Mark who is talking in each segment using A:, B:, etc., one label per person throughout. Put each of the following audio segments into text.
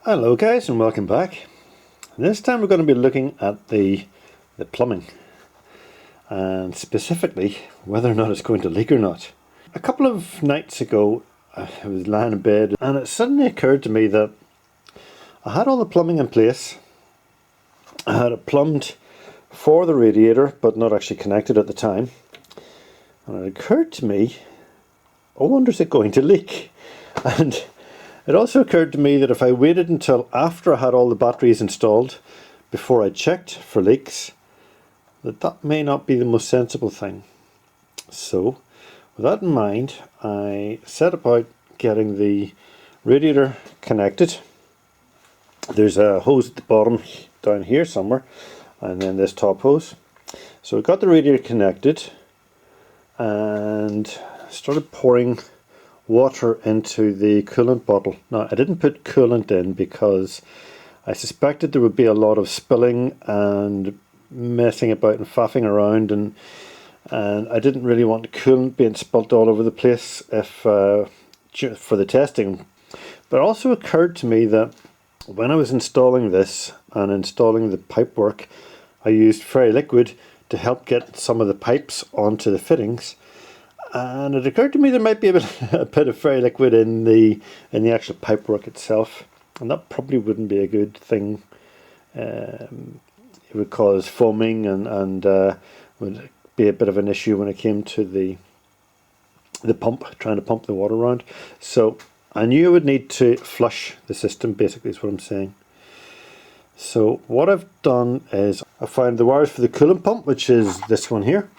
A: Hello guys and welcome back. This time we're going to be looking at the plumbing and specifically whether or not it's going to leak or not. A couple of nights ago I was lying in bed and it suddenly occurred to me that I had all the plumbing in place. I had it plumbed for the radiator but not actually connected at the time, and it occurred to me, I wonder is it going to leak? And it also occurred to me that if I waited until after I had all the batteries installed before I checked for leaks, that may not be the most sensible thing. So with that in mind, I set about getting the radiator connected. There's a hose at the bottom down here somewhere, and then this top hose. So I got the radiator connected and started pouring water into the coolant bottle. Now I didn't put coolant in because I suspected there would be a lot of spilling and messing about and faffing around, and I didn't really want the coolant being spilt all over the place if for the testing. But it also occurred to me that when I was installing this and installing the pipework, I used fairy liquid to help get some of the pipes onto the fittings. And it occurred to me there might be a bit of fairy liquid in the actual pipework itself, and that probably wouldn't be a good thing. It would cause foaming and would be a bit of an issue when it came to the pump, trying to pump the water around. So I knew I would need to flush the system, basically is what I'm saying. So what I've done is I found the wires for the coolant pump, which is this one here.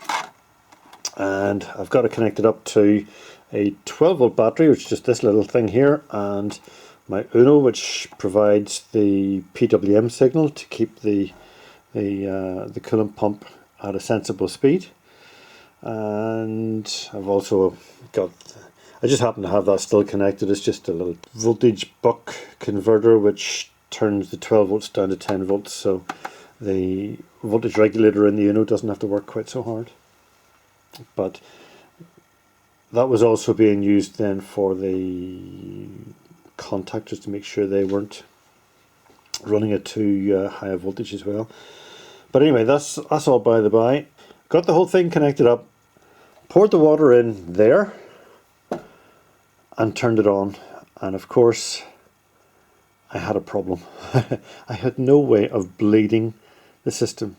A: And I've got it connected up to a 12 volt battery, which is just this little thing here, and my Uno, which provides the PWM signal to keep the coolant pump at a sensible speed. And I've also got, I just happen to have that still connected. It's just a little voltage buck converter which turns the 12 volts down to 10 volts, so the voltage regulator in the Uno doesn't have to work quite so hard. But that was also being used then for the contactors to make sure they weren't running at too high a voltage as well. But anyway, that's all by the by. Got the whole thing connected up, poured the water in there and turned it on, and of course I had a problem. I had no way of bleeding the system.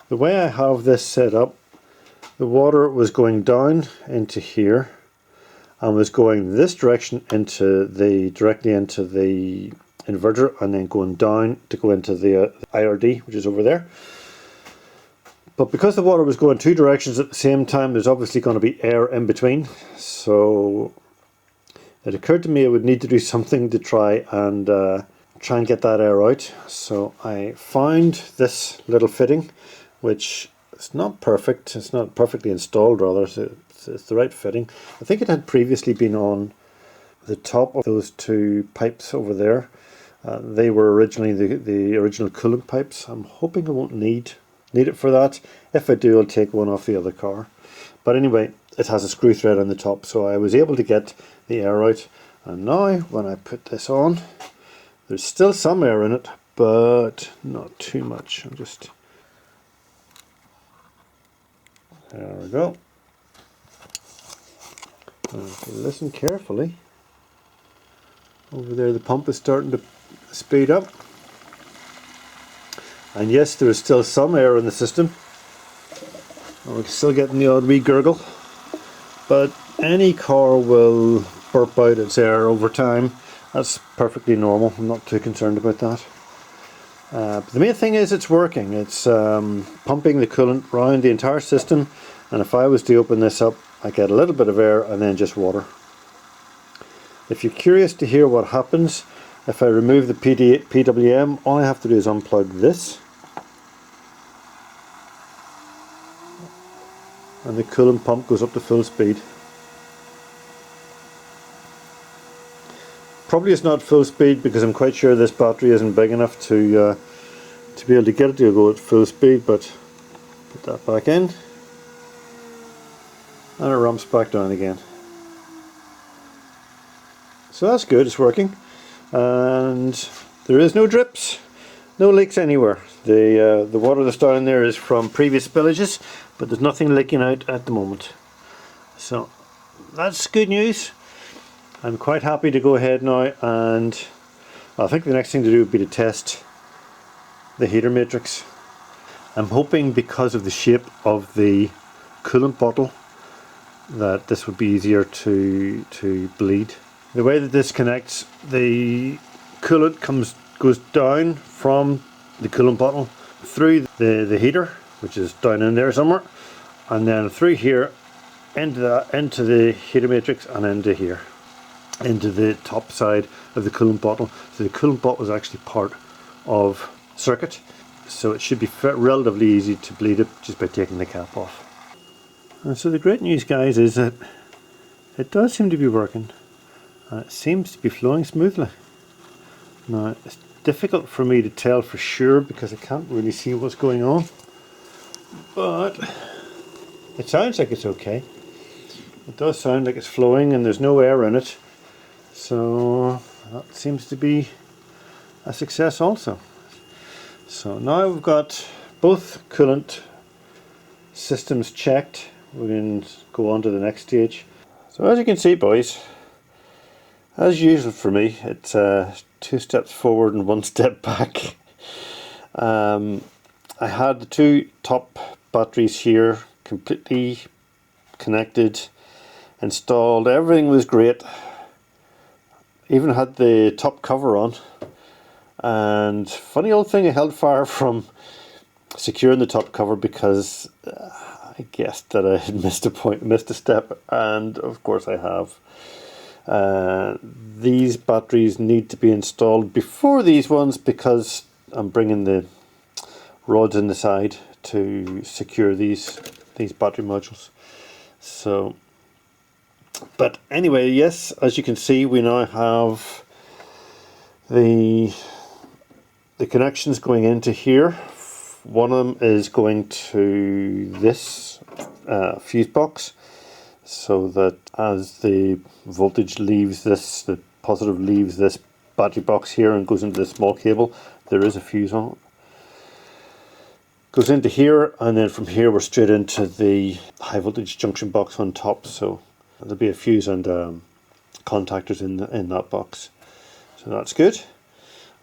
A: The way I have this set up, the water was going down into here and was going this direction directly into the inverter, and then going down to go into the IRD, which is over there. But because the water was going two directions at the same time, there's obviously going to be air in between. So it occurred to me I would need to do something to try and get that air out. So I found this little fitting, which it's not perfect, it's not perfectly installed rather, so it's the right fitting. I think it had previously been on the top of those two pipes over there. They were originally the original coolant pipes. I'm hoping I won't need it for that. If I do, I'll take one off the other car. But anyway, it has a screw thread on the top, so I was able to get the air out. And now when I put this on, there's still some air in it, but not too much. I'm just... There we go. And if you listen carefully, over there the pump is starting to speed up. And yes, there is still some air in the system. And we're still getting the odd wee gurgle. But any car will burp out its air over time. That's perfectly normal. I'm not too concerned about that. But the main thing is it's working. It's pumping the coolant around the entire system, and if I was to open this up, I get a little bit of air and then just water. If you're curious to hear what happens if I remove the PWM, all I have to do is unplug this, and the coolant pump goes up to full speed. Probably it's not full speed because I'm quite sure this battery isn't big enough to be able to get it to go at full speed, but put that back in and it ramps back down again. So that's good, it's working. and there is no drips, no leaks anywhere. The water that's down there is from previous spillages, but there's nothing leaking out at the moment. So that's good news. I'm quite happy to go ahead now, and I think the next thing to do would be to test the heater matrix. I'm hoping, because of the shape of the coolant bottle, that this would be easier to bleed. The way that this connects, the coolant goes down from the coolant bottle through the heater, which is down in there somewhere, and then through here into the heater matrix and into here, into the top side of the coolant bottle. So the coolant bottle is actually part of the circuit, so it should be relatively easy to bleed it just by taking the cap off. And so the great news, guys, is that it does seem to be working. It seems to be flowing smoothly. Now, it's difficult for me to tell for sure because I can't really see what's going on, but it sounds like it's okay. It does sound like it's flowing and there's no air in it, so that seems to be a success also. So now we've got both coolant systems checked. We can go on to the next stage. So as you can see, boys, as usual for me, it's 2 steps forward and 1 step back. I had the 2 top batteries here completely connected, installed, everything was great. Even had the top cover on, and funny old thing, I held fire from securing the top cover because I guessed that I had missed a step, and of course I have. These batteries need to be installed before these ones because I'm bringing the rods in the side to secure these battery modules. So, but anyway, yes, as you can see, we now have the connections going into here. One of them is going to this fuse box, so that as the voltage leaves this, the positive leaves this battery box here and goes into the small cable, there is a fuse on it. Goes into here, and then from here we're straight into the high voltage junction box on top, so there'll be a fuse and contactors in that box. So that's good.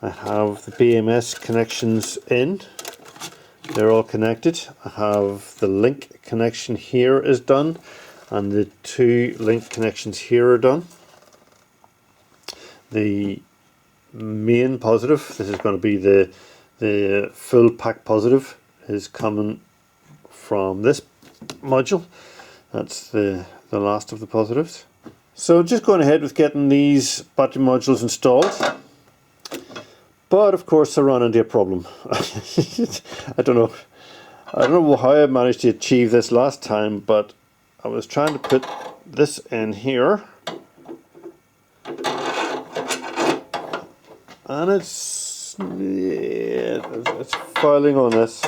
A: I have the BMS connections in. They're all connected. I have the link connection here is done, and the 2 link connections here are done. The main positive, this is going to be the full pack positive, is coming from this module. That's the last of the positives. So just going ahead with getting these battery modules installed. But of course I ran into a problem. I don't know how I managed to achieve this last time, but I was trying to put this in here, and it's filing on this,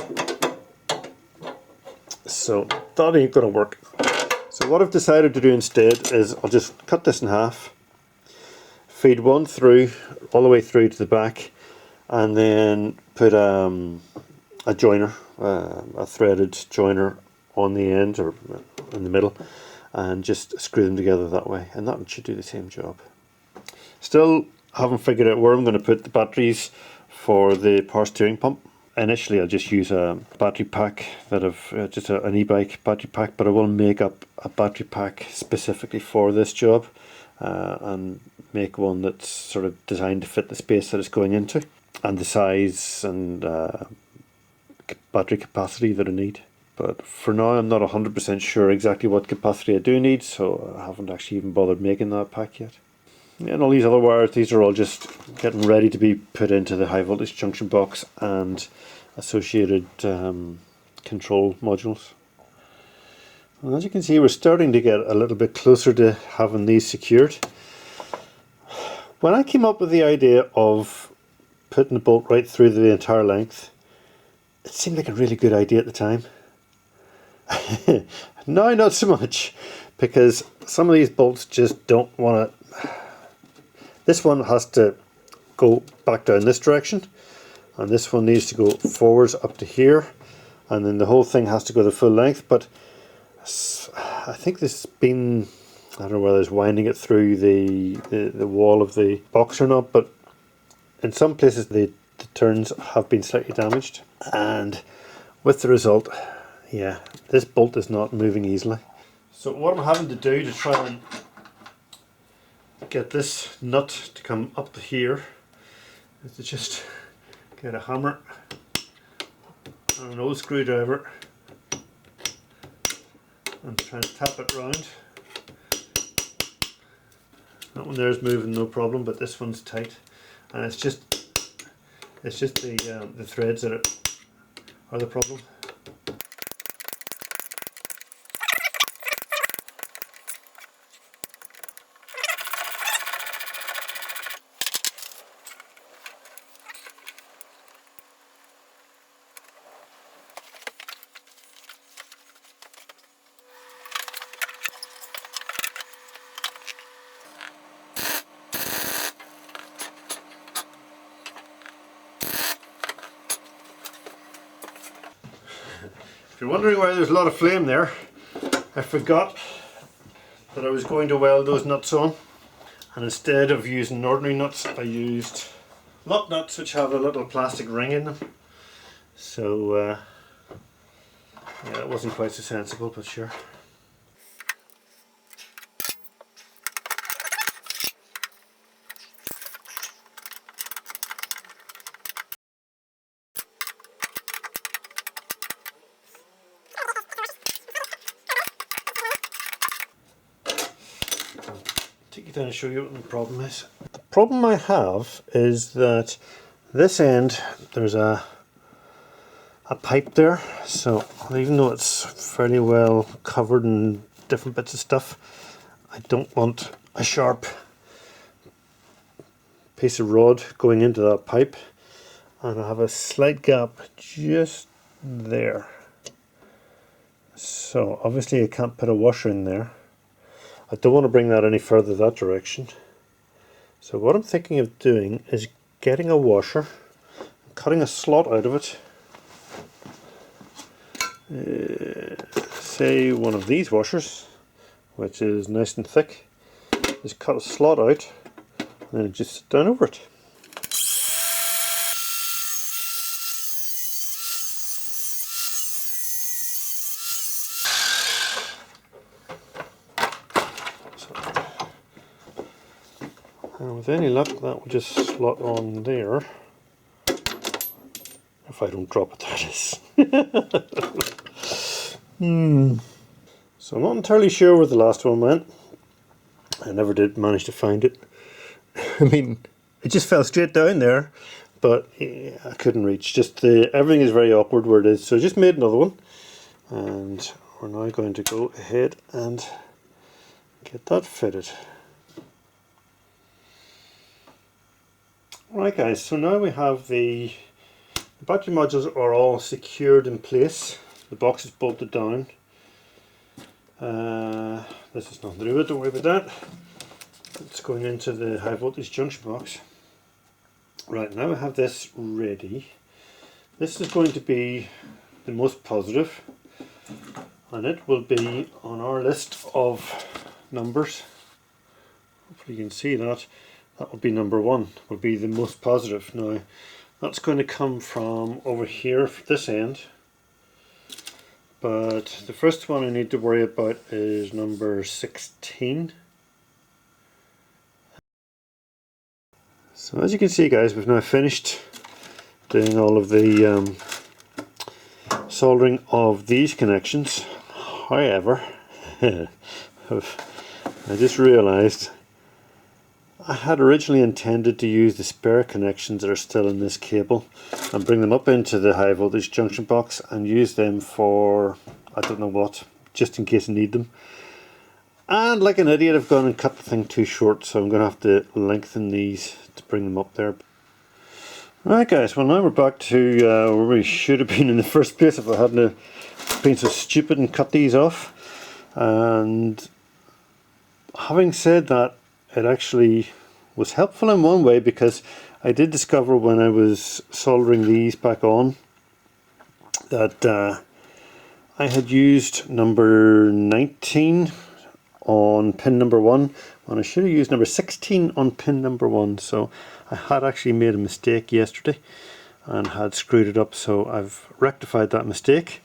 A: so that ain't gonna work. So what I've decided to do instead is I'll just cut this in half, feed one through all the way through to the back, and then put a joiner, a threaded joiner on the end or in the middle, and just screw them together that way, and that should do the same job. Still haven't figured out where I'm going to put the batteries for the power steering pump. Initially I'll just use a battery pack that I've just an e-bike battery pack, but I will make up a battery pack specifically for this job, and make one that's sort of designed to fit the space that it's going into and the size and battery capacity that I need. But for now I'm not 100% sure exactly what capacity I do need, so I haven't actually even bothered making that pack yet. And all these other wires, these are all just getting ready to be put into the high voltage junction box and associated control modules. And as you can see, we're starting to get a little bit closer to having these secured. When I came up with the idea of putting the bolt right through the entire length, it seemed like a really good idea at the time. Now not so much, because some of these bolts just don't want to. This one has to go back down this direction, and this one needs to go forwards up to here, and then the whole thing has to go the full length. But I think this has been, I don't know whether it's winding it through the wall of the box or not, but in some places the turns have been slightly damaged, and with the result, yeah, this bolt is not moving easily. So what I'm having to do to try and get this nut to come up to here is to just get a hammer and an old screwdriver and try and tap it round. That one there is moving no problem, but this one's tight, and it's just the threads that are the problem. If you're wondering why there's a lot of flame there, I forgot that I was going to weld those nuts on, and instead of using ordinary nuts I used lock nuts, which have a little plastic ring in them. So yeah, it wasn't quite so sensible, but sure. Take you down and show you what the problem is. The problem I have is that this end there's a pipe there, so even though it's fairly well covered in different bits of stuff, I don't want a sharp piece of rod going into that pipe, and I have a slight gap just there. So obviously I can't put a washer in there. I don't want to bring that any further that direction. So what I'm thinking of doing is getting a washer, cutting a slot out of it. Say one of these washers, which is nice and thick. Just cut a slot out and then just sit down over it. And with any luck that will just slot on there. If I don't drop it, that is. So I'm not entirely sure where the last one went. I never did manage to find it. I mean, it just fell straight down there, but yeah, I couldn't reach. Just everything is very awkward where it is. So I just made another one, and we're now going to go ahead and get that fitted. Right guys, so now we have the battery modules are all secured in place. The box is bolted down. This is nothing to do with it, don't worry about that. It's going into the high voltage junction box. Right, now we have this ready. This is going to be the most positive, and it will be on our list of numbers. Hopefully you can see that. That will be number 1, will be the most positive. Now that's going to come from over here for this end, but the first one I need to worry about is number 16. So as you can see guys, we've now finished doing all of the soldering of these connections. However, I just realized I had originally intended to use the spare connections that are still in this cable and bring them up into the high voltage junction box and use them for I don't know what, just in case I need them. And like an idiot I've gone and cut the thing too short, so I'm going to have to lengthen these to bring them up there. Right guys, well now we're back to where we should have been in the first place if I hadn't been so stupid and cut these off. And having said that, it actually was helpful in one way, because I did discover when I was soldering these back on that I had used number 19 on pin number 1 and I should have used number 16 on pin number 1, so I had actually made a mistake yesterday and had screwed it up, so I've rectified that mistake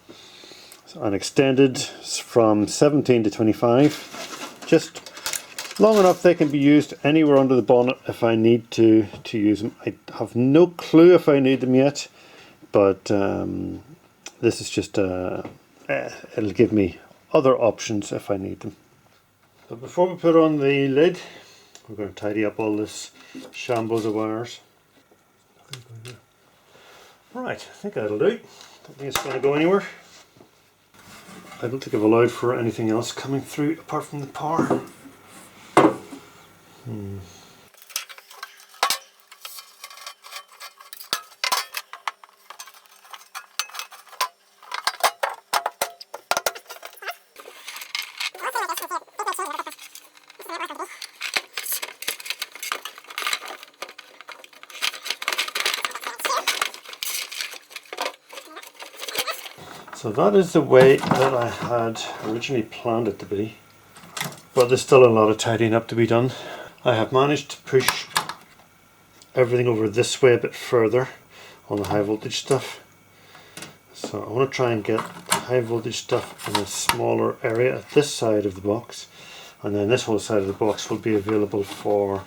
A: and extended from 17 to 25, just long enough they can be used anywhere under the bonnet if I need to use them. I have no clue if I need them yet, but this is just it'll give me other options if I need them. So before we put on the lid, we're going to tidy up all this shambles of wires. Right, I think that'll do. Don't think it's going to go anywhere. I don't think I've allowed for anything else coming through apart from the power. So that is the way that I had originally planned it to be, but there's still a lot of tidying up to be done. I have managed to push everything over this way a bit further on the high voltage stuff. So I want to try and get the high voltage stuff in a smaller area at this side of the box, and then this whole side of the box will be available for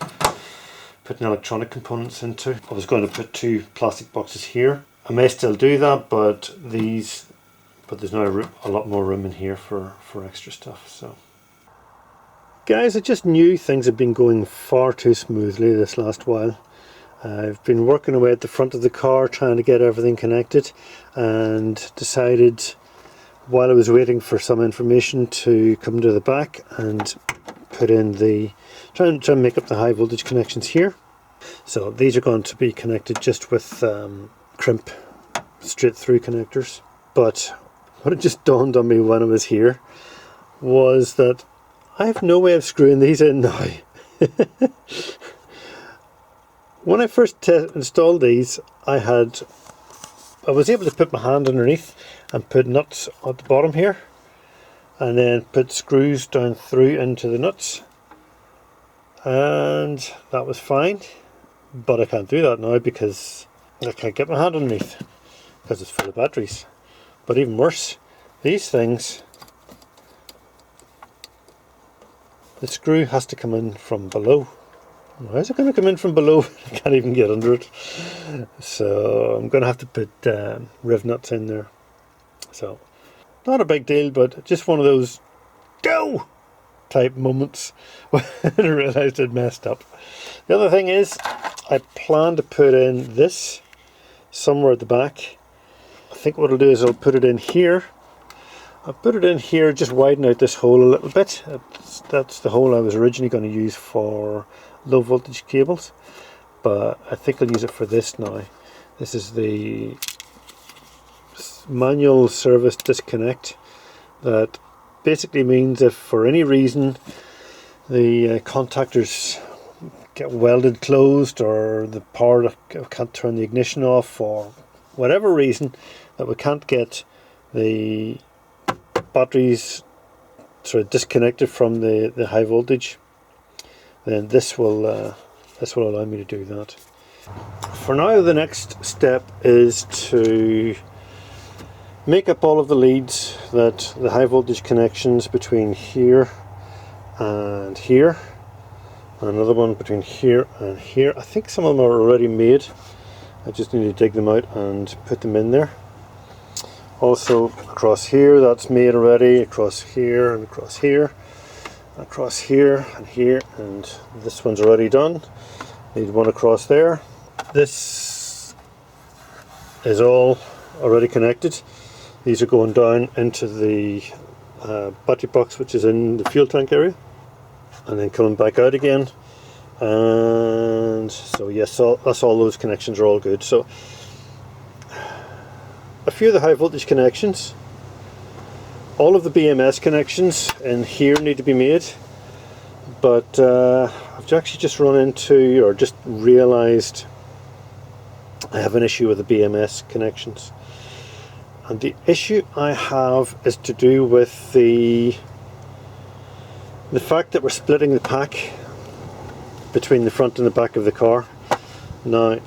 A: putting electronic components into. I was going to put 2 plastic boxes here. I may still do that, but there's now a lot more room in here for extra stuff. So guys, I just knew things had been going far too smoothly this last while. I've been working away at the front of the car trying to get everything connected, and decided while I was waiting for some information to come to the back and put in try and make up the high voltage connections here. So these are going to be connected just with crimp straight through connectors. But what had just dawned on me when I was here was that I have no way of screwing these in now. When I first installed these, I was able to put my hand underneath and put nuts at the bottom here, and then put screws down through into the nuts, and that was fine. But I can't do that now because I can't get my hand underneath because it's full of batteries. But even worse, these things, the screw has to come in from below. Why is it going to come in from below? I can't even get under it. So I'm going to have to put riv nuts in there. So not a big deal, but just one of those go type moments when I realised I'd messed up. The other thing is, I plan to put in this somewhere at the back. I think what I'll do is I'll put it in here. I'll put it in here, just widen out this hole a little bit. That's the hole I was originally going to use for low voltage cables, but I think I'll use it for this now. This is the manual service disconnect. That basically means if for any reason the contactors get welded closed, or the power can't turn the ignition off for whatever reason, that we can't get the batteries sort of disconnected from the high voltage, then this will allow me to do that. For now, the next step is to make up all of the leads, that the high voltage connections between here and here, and another one between here and here. I think some of them are already made. I just need to dig them out and put them in there. Also across here, that's made already, across here and across here, across here and here, and this one's already done. Need one across there. This is all already connected. These are going down into the battery box, which is in the fuel tank area, and then coming back out again. And so yes, that's all those connections are all good. So a few of the high voltage connections, all of the BMS connections in here need to be made, but I've actually just run into, or just realized I have an issue with the BMS connections. And the issue I have is to do with the fact that we're splitting the pack between the front and the back of the car. Now,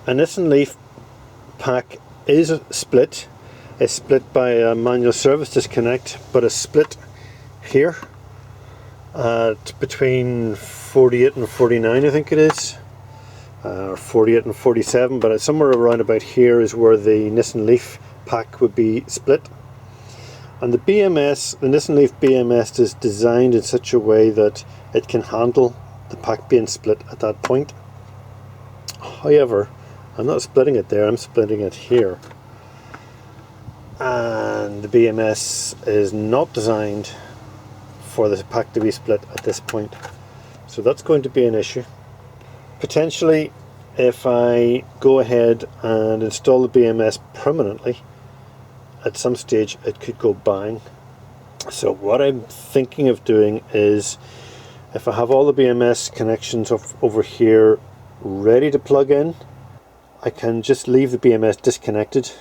A: a Nissan Leaf pack is split. It's split by a manual service disconnect, but it's split here at between 48 and 49, I think it is, or 48 and 47, but it's somewhere around about here is where the Nissan Leaf pack would be split. And the BMS, the Nissan Leaf BMS, is designed in such a way that it can handle the pack being split at that point. However, I'm not splitting it there, I'm splitting it here. And the BMS is not designed for the pack to be split at this point. So that's going to be an issue. Potentially, if I go ahead and install the BMS permanently, at some stage it could go bang. So what I'm thinking of doing is, if I have all the BMS connections over here ready to plug in, I can just leave the BMS disconnected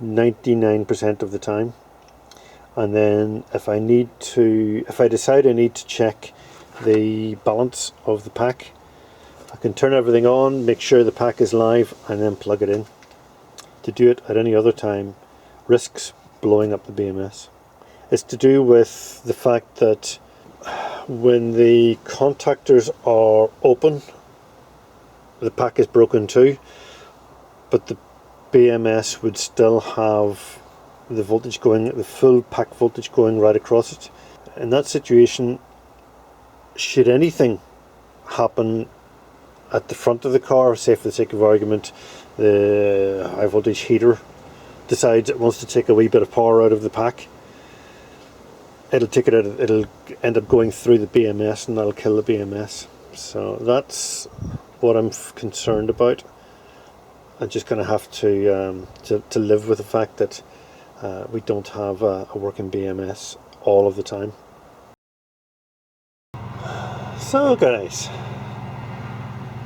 A: 99% of the time, and then if I decide I need to check the balance of the pack, I can turn everything on, make sure the pack is live, and then plug it in. To do it at any other time risks blowing up the BMS. It's to do with the fact that when the contactors are open, the pack is broken too, but the BMS would still have the voltage going, the full pack voltage going right across it. In that situation, should anything happen at the front of the car, say for the sake of argument, the high voltage heater decides it wants to take a wee bit of power out of the pack, it'll end up going through the BMS, and that'll kill the BMS. So that's what I'm concerned about. I'm just going to have to live with the fact that we don't have a working BMS all of the time. So guys,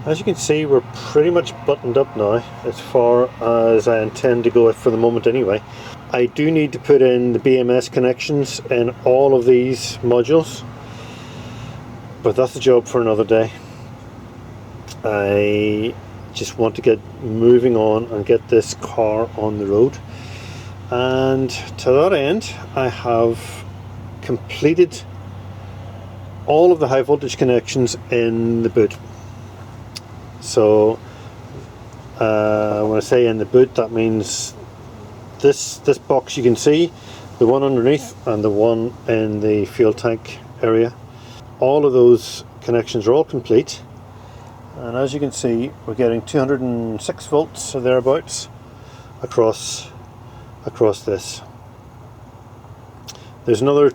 A: as you can see, we're pretty much buttoned up now as far as I intend to go for the moment anyway. I do need to put in the BMS connections in all of these modules, but that's a job for another day. I just want to get moving on and get this car on the road, and to that end I have completed all of the high voltage connections in the boot. So when I say in the boot, that means this box you can see, the one underneath and the one in the fuel tank area. All of those connections are all complete, and as you can see, we're getting 206 volts or thereabouts across this. There's another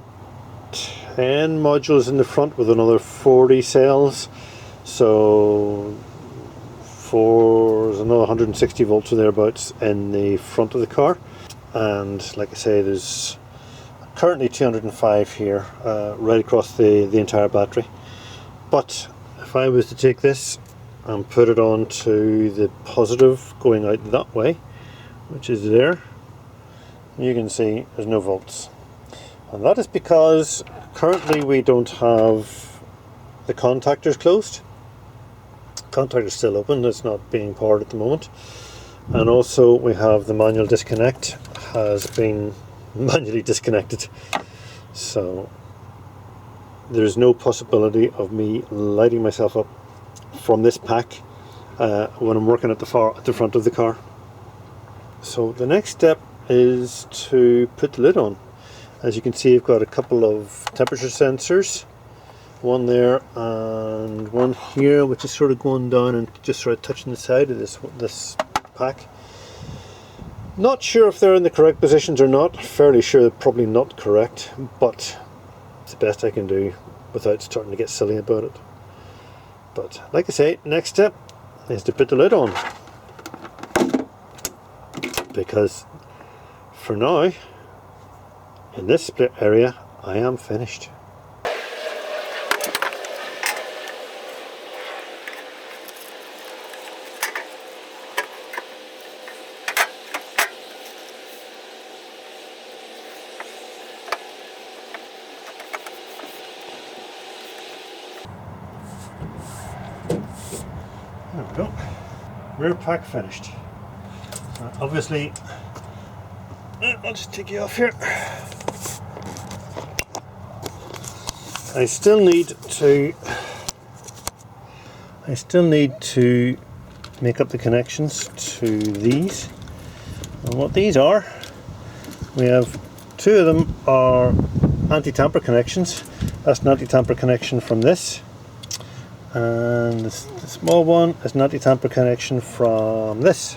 A: 10 modules in the front with another 40 cells, so there's another 160 volts or thereabouts in the front of the car. And like I say, there's currently 205 here right across the entire battery. But if I was to take this and put it on to the positive going out that way, which is there, you can see there's no volts. And that is because currently we don't have the contactors closed. Contactor is still open, it's not being powered at the moment. And also we have the manual disconnect has been manually disconnected. So there's no possibility of me lighting myself up from this pack when I'm working at the front of the car. So the next step is to put the lid on. As you can see, I've got a couple of temperature sensors, one there and one here, which is sort of going down and just sort of touching the side of this pack. Not sure if they're in the correct positions or not. Fairly sure they're probably not correct, but it's the best I can do without starting to get silly about it. But like I say, next step is to put the lid on, because for now, in this split area, I am finished. rear pack finished. So obviously, I'll just take you off here. I still need to make up the connections to these. And what these are, we have two of them are anti-tamper connections. That's an anti-tamper connection from this, and the small one is an anti-tamper connection from this.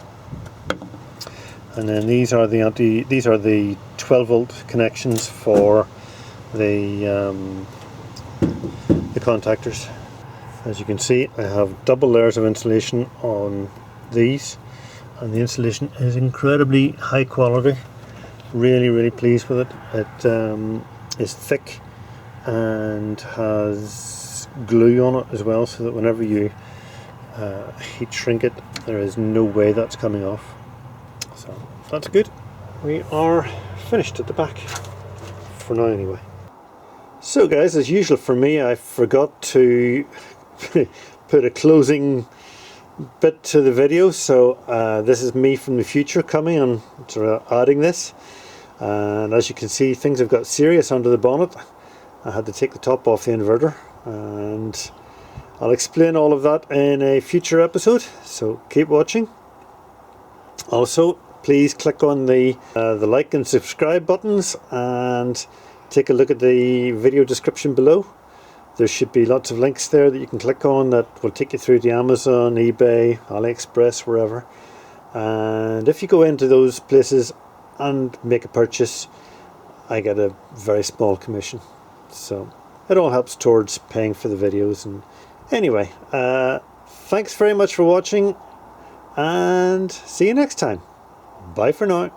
A: And then these are the 12 volt connections for the contactors. As you can see, I have double layers of insulation on these, and the insulation is incredibly high quality. Really pleased with it. It is thick and has glue on it as well, so that whenever you heat shrink it, there is no way that's coming off. So that's good. We are finished at the back for now anyway. So guys, as usual for me, I forgot to put a closing bit to the video, so this is me from the future coming and sort of adding this. And as you can see, things have got serious under the bonnet. I had to take the top off the inverter, and I'll explain all of that in a future episode, so keep watching. Also, please click on the like and subscribe buttons, and take a look at the video description below. There should be lots of links there that you can click on that will take you through to Amazon, eBay, AliExpress, wherever. And if you go into those places and make a purchase, I get a very small commission. So it all helps towards paying for the videos. And anyway, thanks very much for watching, and see you next time. Bye for now.